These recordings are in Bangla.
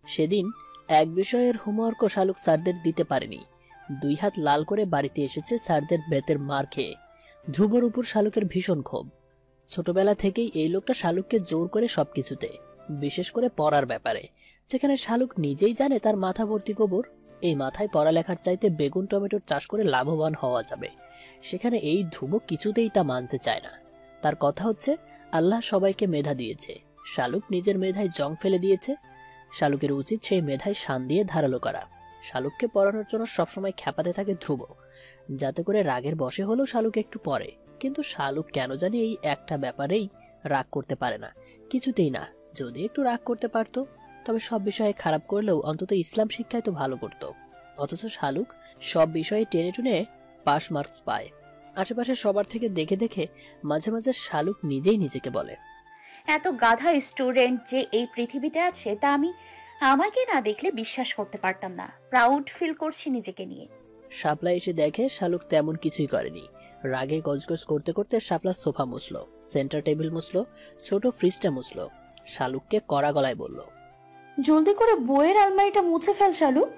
সেদিন এক বিষয়ের হোমওয়ার্ক শালুক স্যারদের দিতে পারেনি। 2 হাত লাল করে বাড়িতে এসেছে স্যারদের বেতের মার খেয়ে। ধ্রুবর উপর শালুকের ভীষণ ক্ষোভ। ছোটবেলা থেকেই এই লোকটা শালুককে জোর করে সবকিছুতে, বিশেষ করে পড়ার ব্যাপারে, যেখানে শালুক নিজেই জানে তার মাথা ভর্তি গোবর। এই মাথায় পড়ালেখার চাইতে বেগুন টমেটোর চাষ করে লাভবান হওয়া যাবে, সেখানে এই ধ্রুব কিছুতেই তা মানতে চায় না। তার কথা হচ্ছে আল্লাহ সবাইকে মেধা দিয়েছে, শালুক নিজের মেধায় জং ফেলে দিয়েছে। শালুকের উচিত সেই মেধায় শান দিয়ে ধারালো করা। শালুককে পড়ানোর জন্য সবসময় খ্যাপাতে থাকে ধ্রুব, যাতে করে রাগের বশে হলেও শালুক একটু পড়ে। কিন্তু শালুক কেন জানি এই একটা ব্যাপারেই রাগ করতে পারে না, কিছুতেই না। যদি একটু রাগ করতে পারতো, তবে সব বিষয়ে খারাপ করলেও অন্তত ইসলাম শিক্ষায় তো ভালো করত। অথচ শালুক সব বিষয়ে টেনে টুনে পাস মার্কস পায়। আশেপাশে সবার থেকে দেখে দেখে মাঝে মাঝে শালুক নিজেই নিজেকে বলে, এত গাধা স্টুডেন্ট যে এই পৃথিবীতে আছে তা আমি আমাকে না দেখলে বিশ্বাস করতে পারতাম না। প্রাউড ফিল করছি নিজেকে নিয়ে। শাপলা এসে দেখে শালুক তেমন কিছুই করেনি। রাগে গজগজ করতে করতে শাপলা সোফা মুছলো, সেন্টার টেবিল মুছলো, ছোট ফ্রিজটা মুছলো। শালুককে কড়া গলায় বলল, জলদি করে বইয়ের আলমারিটা মুছে ফেল শালুক,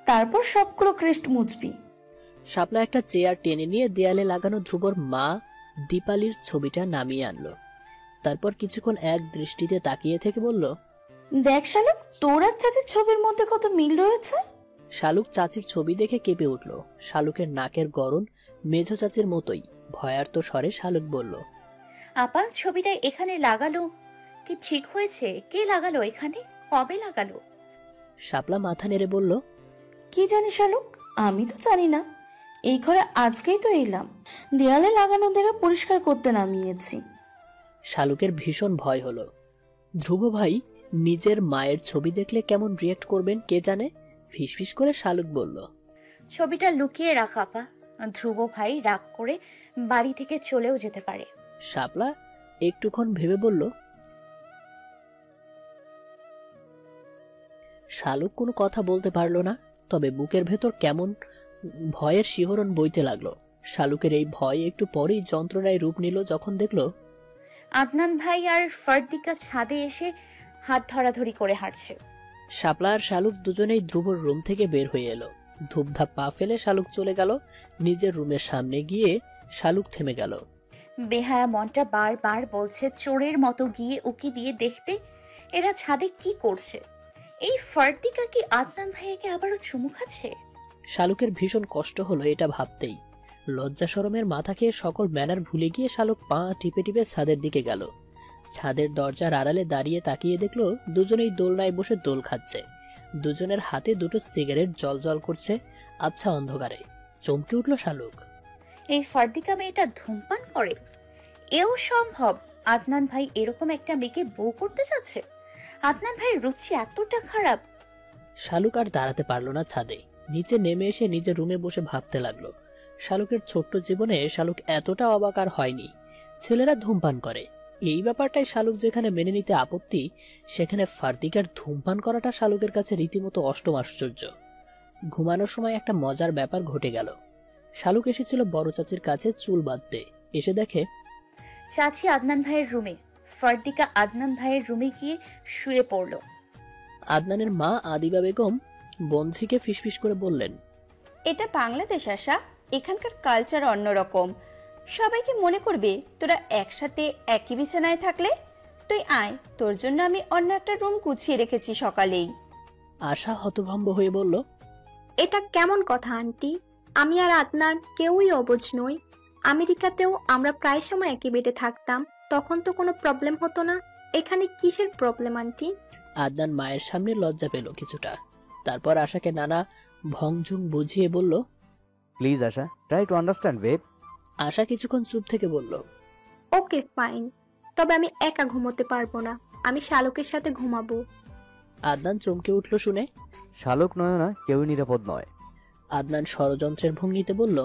তারপর সবগুলো ক্রেস্ট মুছবি। শাপলা একটা চেয়ার টেনে নিয়ে দেয়ালে লাগানো ধ্রুবর মা দীপালির ছবিটা নামিয়ে আনলো। তারপর কিছুক্ষণ এক দৃষ্টিতে তাকিয়ে থেকে বলল, দেখ শালুক, তোর আর চাচির ছবির মধ্যে কত মিল রয়েছে। শালুক চাচির ছবি দেখে কেঁপে উঠল। শালুকের নাকের গড়ন মেঝো চাচির মতোই। ভয়ার্ত স্বরে শালুক বলল, আপা ছবিটা এখানে লাগালো কি ঠিক হয়েছে? কে লাগালো এখানে? কবে লাগালো? শাপলা মাথা নেড়ে বলল, কি জানি শালুক, আমি তো জানি না। এই ঘরে আজকেই তো এলাম, দেয়ালে লাগানো দেখে পরিষ্কার করতে নামিয়েছি। শালুকের ভীষণ ভয় হলো। ধ্রুব ভাই নিজের মায়ের ছবি দেখলে কেমন রিয়েক্ট করবেন কে জানে। ফিসফিস করে শালুক বলল, ছবিটা লুকিয়ে রাখ আপা, ধ্রুব ভাই রাগ করে বাড়ি থেকে চলেও যেতে পারে। শাপলা একটুক্ষণ ভেবে বলল। শালুক কোনো কথা বলতে পারল না, তবে বুকের ভেতর কেমন ভয়ের শিহরণ বইতে লাগলো। শালুকের এই ভয় একটু পরেই যন্ত্রণায় রূপ নিল যখন দেখল আদনান ভাই আর ফারদিকা ছাদে এসে হাত ধরাধরি করে হাঁটছে। শাপলা আর শালুক দুজনেই ধ্রুবর রুম থেকে বের হয়ে এলো। ধূপধাপ পা ফেলে শালুক চলে গেল নিজের রুমের সামনে। গিয়ে শালুক থেমে গেল। বেহায়া মনটা বারবার বলছে চোরের মতো গিয়ে উকি দিয়ে দেখতে এরা ছাদে কি করছে। এই ফারদিকা কি আদনান ভাইয়াকে আবারও চুমু খাচ্ছে? শালুকের ভীষণ কষ্ট হলো এটা ভাবতেই। লজ্জা শরমের মাথা খেয়ে সকল ম্যানার ভুলে গিয়ে শালুক পা টিপে টিপে ছাদের দিকে গেল। ছাদের দরজার আড়ালে দাঁড়িয়ে তাকিয়ে দেখলো দুজনেই দোলনায় বসে দোল খাচ্ছে। দুজনের হাতে দুটো সিগারেট জল করছে আবছা অন্ধকারে। চমকে উঠল শালুক। এই ফারদিকা মেয়েটা ধূমপান করে? এও সম্ভব? আদনান ভাই এরকম একটা মেয়েকে বউ করতে চাচ্ছে? আদনান ভাইয়ের রুচি এতটা খারাপ? শালুক আর দাঁড়াতে পারল না ছাদে। নিচে নেমে এসে নিজের রুমে বসে ভাবতে লাগলো। শালুকের ছোট্ট জীবনে শালুক এতটা অবাক আর হয়নি। ছেলেরা ধূমপান করে, এই ব্যাপারটাই শালুক যেখানে মেনে নিতে আপত্তি, সেখানে ফারদিকার ধূমপান করাটা শালুকের কাছে রীতিমতো অষ্টম আশ্চর্য। ঘুমানোর সময় একটা মজার ব্যাপার ঘটে গেল। শালুক এসেছিল বড় চাচির কাছে চুল বাঁধতে। এসে দেখে চাচি আদনান ভাইয়ের রুমে, ফারদিকা আদনান ভাইয়ের রুমে গিয়ে শুয়ে পড়ল। আদনানের মা আদিবা বেগম বঞ্ঝিকে ফিসফিস করে বললেন, এটা বাংলাদেশ আশা, এখানকার কালচার অন্যরকম। সবাইকে মনে করবে তোরা একসাথে একই বিছানায় থাকলে। তুই আয়, তোর জন্য আমি অন্য একটা রুম গুছিয়ে রেখেছি সকালেই। আশা হতভম্ব হয়ে বলল, এটা কেমন কথা আন্টি? আমি আর আদনান কেউই অবুঝ নই। আমেরিকাতেও আমরা প্রায় সময় একই বেডে থাকতাম, তখন তো কোনো প্রবলেম হতো না। এখানে কিসের প্রবলেম আন্টি? আদনান মায়ের সামনে লজ্জা পেল কিছুটা। তারপর আশাকে নানা ভংঝুং বুঝিয়ে বলল, please Asha, try to understand babe. Asha কিছুক্ষণ চুপ থেকে বলল, ওকে ফাইন, তবে আমি একা ঘুমোতে পারবো না, আমি শালুকের সাথে ঘুমাবো। আদনান চমকে উঠল শুনে। শালুক নয় না, কেউই নিরাপদ নয়। আদনান ষড়যন্ত্রের ভঙ্গিতে বলল,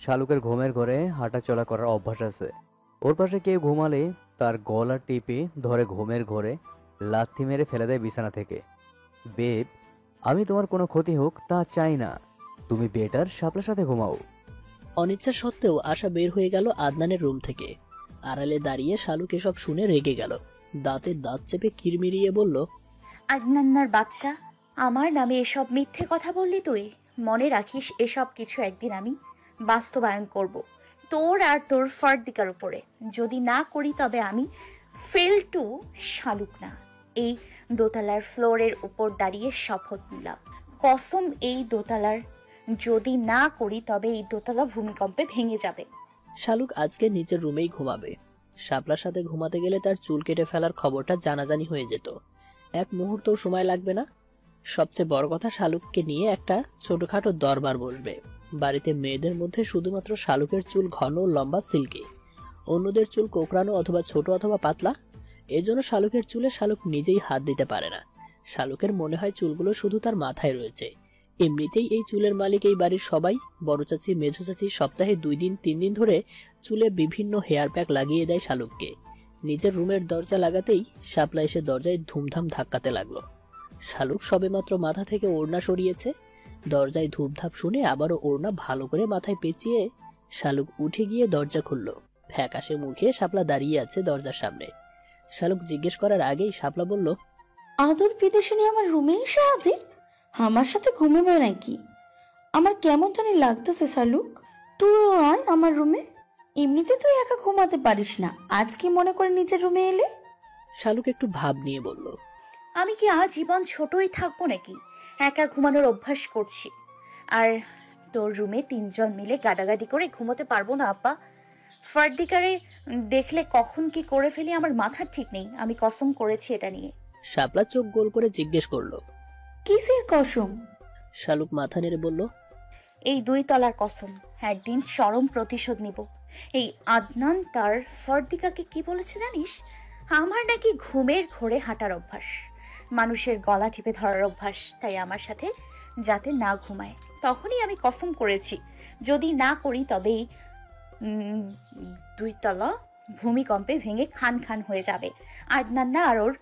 শালুকের ঘুমের ঘরে হাঁটা চলা করার অভ্যাস আছে। ওর পাশে কেউ ঘুমালে তার গলা টিপে ধরে ঘুমের ঘরে লাথি মেরে ফেলে দেয় বিছানা থেকে। বেব, আমি তোমার কোনো ক্ষতি হোক তা চাই না, তুমি বেটার শাপলার সাথে ঘুমাও। অনিচ্ছা সত্ত্বেও আশা বের হয়ে গেল আদনানের রুম থেকে। আড়ালে দাঁড়িয়ে শালুক এসব শুনে রেগে গেল। দাঁতে দাঁত চেপে কিরমিরিয়ে বলল, আদনান্নার বাচ্চা, আমার নামে এসব মিথ্যে কথা বললি তুই। মনে রাখিস, এসব কিছু একদিন আমি বাস্তবায়ন করব, তোর আর তোর ফার্দিকার উপরে। যদি না করি তবে আমি ফেল টু শালুক না। এই দোতলার ফ্লোরের উপর দাঁড়িয়ে শপথ নিলাম, কসম, এই দোতলার যদি না করি তবে এই দোতলা ভূমিকম্পে ভেঙে যাবে। শালুক আজকে নিজের রুমেই ঘুমাবে। শাপলার সাথে ঘুমাতে গেলে তার চুল কেটে ফেলার খবরটা জানাজানি হয়ে যেত। এক মুহূর্তও সময় লাগবে না। সবচেয়ে বড় কথা, শালুককে নিয়ে একটা ছোটখাটো দরবার বসবে। বাড়িতে মেয়েদের মধ্যে শুধুমাত্র শালুকের চুল ঘন, লম্বা, সিল্কি। অন্যদের চুল কোকড়ানো অথবা ছোট অথবা পাতলা। এজন্য শালুকের চুলে শালুক নিজেই হাত দিতে পারে না। শালুকের মনে হয় চুলগুলো শুধু তার মাথায় রয়েছে। এমনিতেই এই চুলের মালিক এই বাড়ির সবাই। বড় চাচি, মেঝো চাচি সপ্তাহে 2 দিন 3 দিন ধরে চুলে বিভিন্ন হেয়ার প্যাক লাগিয়ে দেয় শালুককে। নিজের রুমের দরজা লাগাতেই শাপলা এসে দরজায় ধুমধাম ধাক্কাতে লাগলো। শালুক সবেমাত্র মাথা থেকে ওড়না সরিয়েছে। দরজায় ধূপধাপ শুনে আবারও ওড়না ভালো করে মাথায় পেঁচিয়ে শালুক উঠে গিয়ে দরজা খুলল। ফ্যাকাশে মুখে শাপলা দাঁড়িয়ে আছে দরজার সামনে। শালুক জিজ্ঞেস করার আগেই শাপলা বলল, আদর বিদেশে নিয়ে আমার রুমে এসে হাজির? আমার সাথে ঘুমাবে নাকি? আমার কেমন জানি লাগতেছে শালুক। তুইও আয় আমার রুমে। এমনিতে তুই একা ঘুমাতে পারিস না, আজ কি মনে করে নিজের রুমে এলে? শালুক একটু ভাব নিয়ে বলল, আমি কি আজীবন ছোটই থাকবো নাকি? একা ঘুমানোর অভ্যাস করছি। আর তোর রুমে 3 জন মিলে গাদাগাদি করে ঘুমোতে পারবো না আব্বা। ফার্দিকারে দেখলে কখন কি করে ফেলি আমার মাথা ঠিক নেই। আমি কসম করেছি এটা নিয়ে। শাপলা চোখ গোল করে জিজ্ঞেস করলো, কিসের কসম? শালুক মাথা নেড়ে বলল, এই 2 তলার কসম। একদিন চরম প্রতিশোধ নিব। এই আদনান তার ফার্দিকাকে কি বলেছে জানিস? আমার নাকি ঘুমের ঘোরে হাঁটার অভ্যাস, মানুষের গলা টিপে ধরার অভ্যাস। তাই আমার সাথে যাতে না ঘুমায়। তখনই আমি কসম করেছি, যদি না করি তবেই 2 তলা ভূমিকম্পে ভেঙে খান খান হয়ে যাবে। আদনান না আর ওর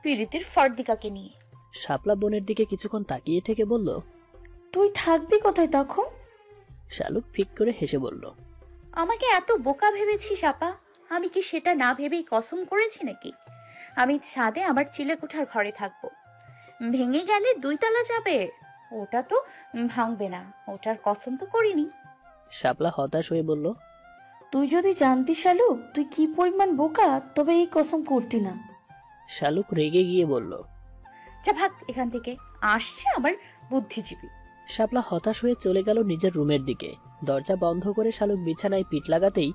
পীড়িতের ফার্দিকাকে নিয়ে। শাপলা বোনের দিকে কিছুক্ষণ তাকিয়ে থেকে বলল, তুই থাকবি কোথায় তখন? শালুক ফিক করে হেসে বলল, আমাকে এত বোকা ভেবেছিস আপা? আমি কি সেটা না ভেবেই কসম করেছি নাকি? আমি ছাদে আমার চিলেকোঠার ঘরে থাকবো। ভেঙে গেলে 2 তলা যাবে, ওটা তো ভাঙবে না। ওটার কসম তো করিনি। শাপলা হতাশ হয়ে বলল, তুই যদি জানতি শালুক তুই কি পরিমাণ বোকা, তবে এই কসম করতি না। শালুক রেগে গিয়ে বলল, যা ভাগ এখান থেকে, আসছে আমার বুদ্ধিজীবী। শাপলা হতাশ হয়ে চলে গেল নিজের রুমের দিকে। দরজা বন্ধ করে শালুক বিছানায় পিঠ লাগাতেই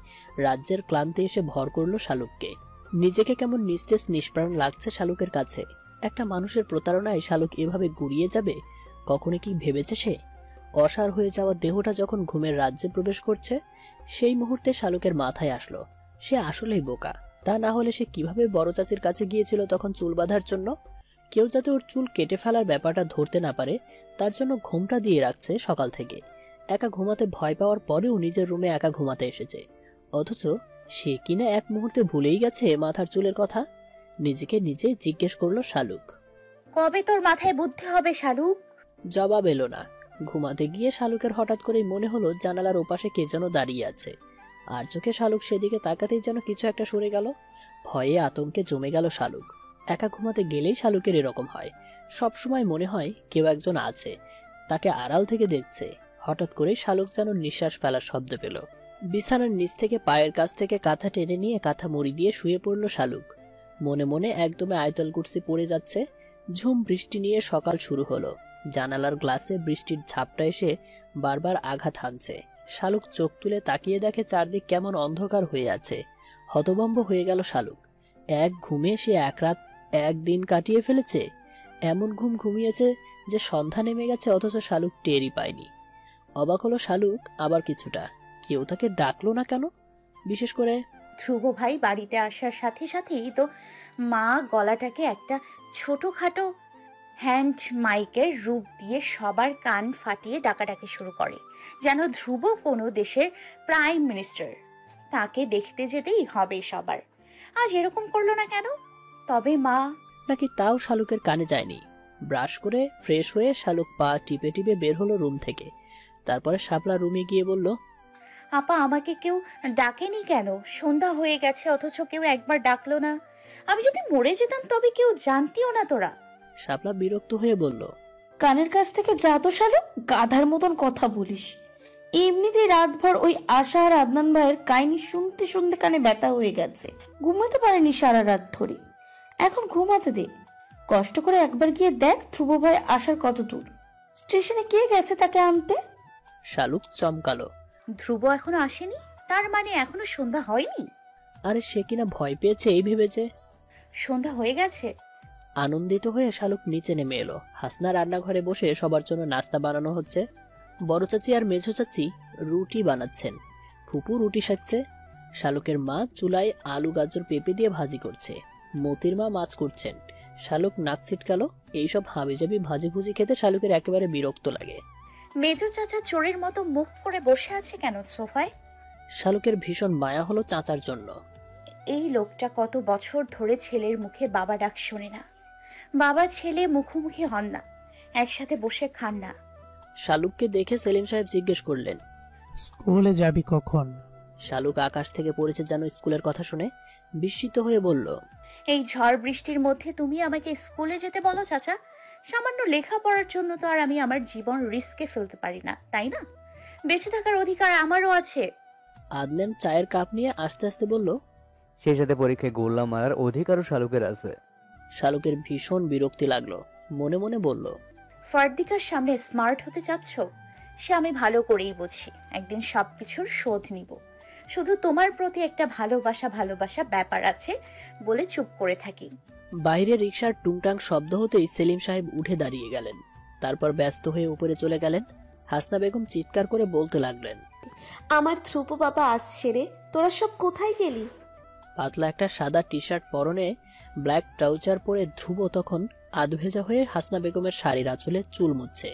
রাজ্যের ক্লান্তি এসে ভর করলো শালুককে। নিজেকে কেমন নিস্তেজ নিষ্প্রাণ লাগছে শালুকের কাছে। একটা মানুষের প্রতারণায় শালুক এভাবে গুড়িয়ে যাবে কখনো কি ভেবেছে সে? অসাড় হয়ে যাওয়া দেহটা যখন ঘুমের রাজ্যে প্রবেশ করছে, সেই মুহূর্তে শালুকের মাথায় আসলো সে আসলেই বোকা। তা না হলে সে কিভাবে বড় চাচির কাছে গিয়েছিল তখন চুল বাঁধার জন্য? কেউ যাতে ওর চুল কেটে ফেলার ব্যাপারটা ধরতে না পারে তার জন্য ঘোমটা দিয়ে রাখছে সকাল থেকে। একা ঘুমাতে ভয় পাওয়ার পরেও নিজের রুমে একা ঘুমাতে এসেছে, অথচ সে কিনা এক মুহূর্তে ভুলেই গেছে মাথার চুলের কথা। নিজেকে নিজে জিজ্ঞেস করলো শালুক, কবে তোর মাথায় বুদ্ধি হবে শালুক? জবাব এলো না। ঘুমাতে গিয়ে শালুকের হঠাৎ করেই মনে হলো জানালার ওপাশে কে যেন দাঁড়িয়ে আছে। আর চোখে শালুক সেদিকে তাকাতেই যেন কিছু একটা সরে গেল। ভয়ে আতঙ্কে জমে গেল শালুক। একা ঘুমাতে গেলেই শালুকের এরকম হয়, সবসময় মনে হয় কেউ একজন আছে, তাকে আড়াল থেকে দেখছে। হঠাৎ করে শালুক যেন নিঃশ্বাস ফেলার শব্দ পেল। বিছানার নিচ থেকে পায়ের কাছ থেকে কাঁথা টেনে নিয়ে কাঁথা মুড়ি দিয়ে শুয়ে পড়ল শালুক। মনে মনে একদমে আয়তল কুরসি পড়ে যাচ্ছে। ঝুম বৃষ্টি নিয়ে সকাল শুরু হলো। জানালার গ্লাসে বৃষ্টির ঝাপটা এসে বারবার আঘাত হানছে। শালুক চোখ তুলে তাকিয়ে দেখে চারদিক কেমন অন্ধকার হয়ে আছে। হতভম্ব হয়ে গেল শালুক। এক ঘুমে সে এক রাত 1 দিন কাটিয়ে ফেলেছে। এমন ঘুম ঘুমিয়েছে যে সন্ধ্যা নেমে গেছে, অথচ শালুক টেরই পায়নি। অবাক হলো শালুক আবার কিছুটা। কেউ তাকে ডাকলো না কেন? বিশেষ করে ধ্রুব ভাই বাড়িতে আসার সাথে সাথেই তো মা গলাটাকে একটা ছোটখাটো হ্যান্ড মাইকের রূপ দিয়ে সবার কান ফাটিয়ে ডাকাডাকি শুরু করে, যেন ধ্রুব কোনো দেশের প্রাইম মিনিস্টার। তাকে দেখতে যেতেই হবে সবার। আজ এরকম করলো না কেন? তবে মা নাকি তাও শালুকের কানে যায়নি। ব্রাশ করে ফ্রেশ হয়ে শালুক পা টিপে টিপে বের হলো রুম থেকে। তারপরে শাপলা রুমে গিয়ে বলল, আপা আমাকে কেউ ডাকেনি কেন? সন্ধ্যা হয়ে গেছে অথচ কেউ একবার ডাকলো না। আমি যদি মরে যেতাম তবে কেউ জানতিও না তোরা। শাপলা বিরক্ত হয়ে বলল, কানের কাছ থেকে যা তো শালুক, গাধার মতন কথা বলিস। এমনিতেই রাতভর ওই আশা আর আদনান ভাইয়ের কাহিনী শুনতে শুনতে কানে ব্যথা হয়ে গেছে, ঘুমাতে পারেনি সারা রাত ধরে। এখন ঘুমাতে দে। কষ্ট করে একবার গিয়ে দেখ ধ্রুব ভাই আসার কত দূর। স্টেশনে কে গেছে তাকে আনতে? শালুক চমকালো। ধ্রুব এখনো আসেনি? তার মানে এখনো সন্ধ্যা হয়নি? আরে সে কিনা ভয় পেয়েছে এই ভেবেছে। সন্ধ্যা হয়ে গেছে? আনন্দিত হয়ে শালুক নিচে নেমে এলো। হাসনা রান্নাঘরে বসে সবার জন্য নাস্তা বানানো হচ্ছে। বড় চাচি আর মেঝো চাচি রুটি বানাচ্ছেন, ফুপু রুটি সেঁকছে, শালুকের মা চুলায় আলু গাজর পেঁপে দিয়ে ভাজি করছে, মতির মা মাছ করছেন। শালুক নাক ছিটকালো। এইসব হাবিজাবি ভাজি ভুজি খেতে শালুকের একেবারে বিরক্ত লাগে। মেজো চাচা চোরের মতো মুখ করে বসে আছে কেন সোফায়? শালুকের ভীষণ মায়া হলো চাচার জন্য। এই লোকটা কত বছর ধরে ছেলের মুখে বাবা ডাক শোনে না, বাবা ছেলে মুখোমুখি হন না, একসাথে বসে খান না। শালুককে দেখে সেলিম সাহেব জিজ্ঞেস করলেন, স্কুলে যাবি কখন? শালুক আকাশ থেকে পড়েছে যেন স্কুলের কথা শুনে বিস্মিত হয়ে বলল, এই ঝড় বৃষ্টির মধ্যে তুমি আমাকে স্কুলে যেতে বলো চাচা? সামান্য লেখাপড়ার জন্য তো আর আমি আমার জীবন রিস্কে ফেলতে পারি না, তাই না? বেঁচে থাকার অধিকার আমারও আছে। আদনান চায়ের কাপ নিয়ে আস্তে আস্তে বলল, সেই সাথে পরীক্ষায় গোল্লা মারার অধিকারও শালুকের আছে। শালুকের ভীষণ বিরক্তি লাগলো। মনে মনে বলল, ফার্দিকার সামনে স্মার্ট হতে চাচ্ছ? সে আমি ভালো করেই বুঝি, একদিন সবকিছুর শোধ নিব। শুধু তোমার প্রতি একটা ভালোবাসা ব্যাপার আছে বলে চুপ করে থাকি। বাইরে রিকশার টুংটাং শব্দ হতেই সেলিম সাহেব উঠে দাঁড়িয়ে গেলেন। তারপর ব্যস্ত হয়ে উপরে চলে গেলেন। হাসনা বেগম চিৎকার করে বলতে লাগলেন, আমার ধ্রুব বাবা আসছে রে, তোরা সব কোথায় গেলি? পাতলা একটা সাদা টি শার্ট পরনে ব্ল্যাক ট্রাউজার পরে ধ্রুব তখন আধভেজা হয়ে হাসনা বেগমের শাড়ির আঁচলে চুল মুছছে।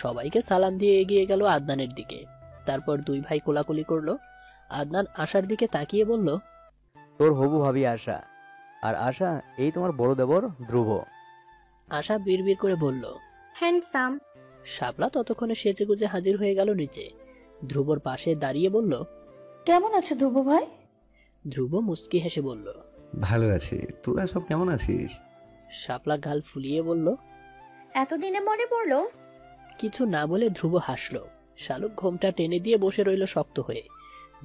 সবাইকে সালাম দিয়ে এগিয়ে গেল আদনানের দিকে। তারপর দুই ভাই কোলাকুলি করলো। আদনান আশার দিকে তাকিয়ে বলল, তোর হবু ভাবি আশা, আর আশা এই তোমার বড় দেবর ধ্রুব। আশা বিড়বিড় করে বলল। হ্যান্ডসাম। শাপলা ততক্ষণে সেজে গুজে হাজির হয়ে গেল নিচে। ধ্রুবর পাশে দাঁড়িয়ে বলল, কেমন আছে ধ্রুব ভাই? ধ্রুব মুস্কি হেসে বলল, ভালো আছি, তোরা সব কেমন আছিস? শাপলা গাল ফুলিয়ে বলল, এতদিনে মনে পড়লো? কিছু না বলে ধ্রুব হাসলো। শালুক ঘোমটা টেনে দিয়ে বসে রইল শক্ত হয়ে।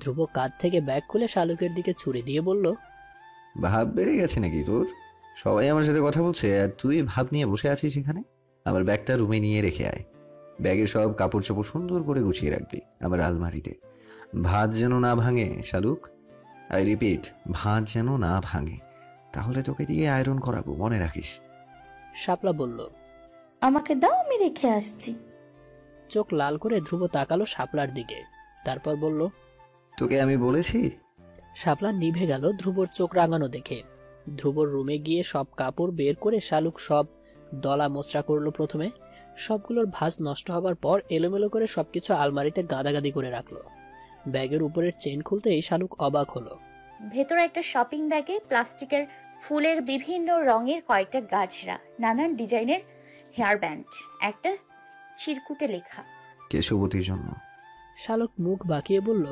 ধ্রুব কাঁধ থেকে ব্যাগ খুলে শালুকের দিকে ছুড়ে দিয়ে বলল, ভাব বেড়ে গেছে নাকি তোর? সবাই আমার সাথে কথা বলছে আর তুই ভাব নিয়ে বসে আছিস এখানে? আমার ব্যাগটা রুমে নিয়ে রেখে আয়। ব্যাগে সব কাপড় চোপড় সুন্দর করে গুছিয়ে রাখবি আমার আলমারিতে। ভাত যেন না ভাঙে শালুক, আই রিপিট, ভাত যেন না ভাঙে, তাহলে তোকে দিয়ে আয়রন করাবো, মনে রাখিস। শাপলা বলল, আমাকে দাও, আমি রেখে আসছি। চোখ লাল করে ধ্রুব তাকালো শাপলার দিকে। তারপর বলল, তোকে আমি বলেছি। শাপলা নিভে গেল ধ্রুবর চোখ রাঙানো দেখে। ধ্রুবর রুমে গিয়ে সব কাপড় বের করে শালুক সব দলা মোচড়া করলো। প্রথমে সবগুলোর ভাঁজ নষ্ট হবার পর এলোমেলো করে সবকিছু আলমারিতে গাদাগাদি করে রাখলো। ব্যাগের উপরের চেন খুলতেই শালুক অবাক হলো। ভেতরে একটা শপিং ব্যাগে প্লাস্টিকের ফুলের বিভিন্ন রঙের কয়েকটা গাছরা, নানান ডিজাইনের হেয়ার ব্যান্ড, একটা চিরকুটে লেখা, কেশবতীর জন্য। শালুক মুখ বাঁকিয়ে বলল,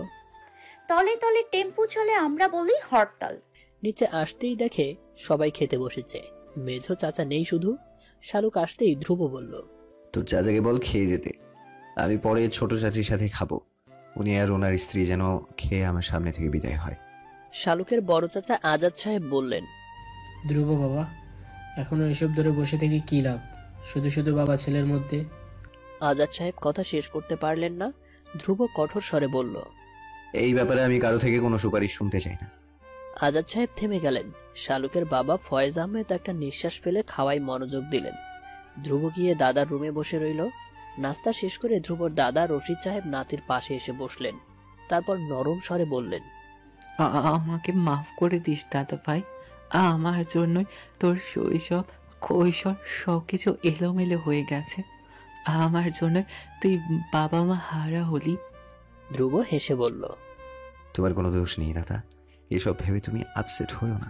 তলে তলে টেম্পু চলে, আমরা বলি হরতাল। নিচে আসতেই দেখে সবাই খেতে বসেছে। মেঝো চাচা নেই শুধু। শালুক আসতেই ধ্রুব বলল, তোর চাচাকে বল খেয়ে যেতে, আমি পরে ছোট চাচির সাথে খাবো। উনি আর ওনার স্ত্রী যেন খেয়ে আমার সামনে থেকে বিদায় হয়। শালুকের বড় চাচা আজাদ সাহেব বললেন, ধ্রুব বাবা, এখনো এসব ধরে বসে থেকে কি লাভ? শুধু শুধু বাবা ছেলের মধ্যে। আজাদ সাহেব কথা শেষ করতে পারলেন না। ধ্রুব কঠোর স্বরে বলল, এই ব্যাপারে আমি কারো থেকে কোনো সুপারিশ শুনতে চাই না। আজাদ সাহেব থেমে গেলেন। শালুকের বাবা ফয়েজ আহমেদ একটা নিঃশ্বাস ফেলে খাওয়ায় মনোযোগ দিলেন। ধ্রুব গিয়ে দাদার রুমে বসে রইল। নাস্তা শেষ করে ধ্রুবর দাদা রশিদ সাহেব নাতির পাশে এসে বসলেন। তারপর নরম স্বরে বললেন, আমাকে মাফ করে দিস দাদা ভাই, আমার জন্যই তোর শৈশব কৈশোর সবকিছু এলোমেলো হয়ে গেছে। আমার জন্য তুই বাবা মা হারা হলি। ধ্রুব হেসে বলল, তোমার কোনো দোষ নেই দাদা, এসব ভেবে তুমি আপসেট হইও না।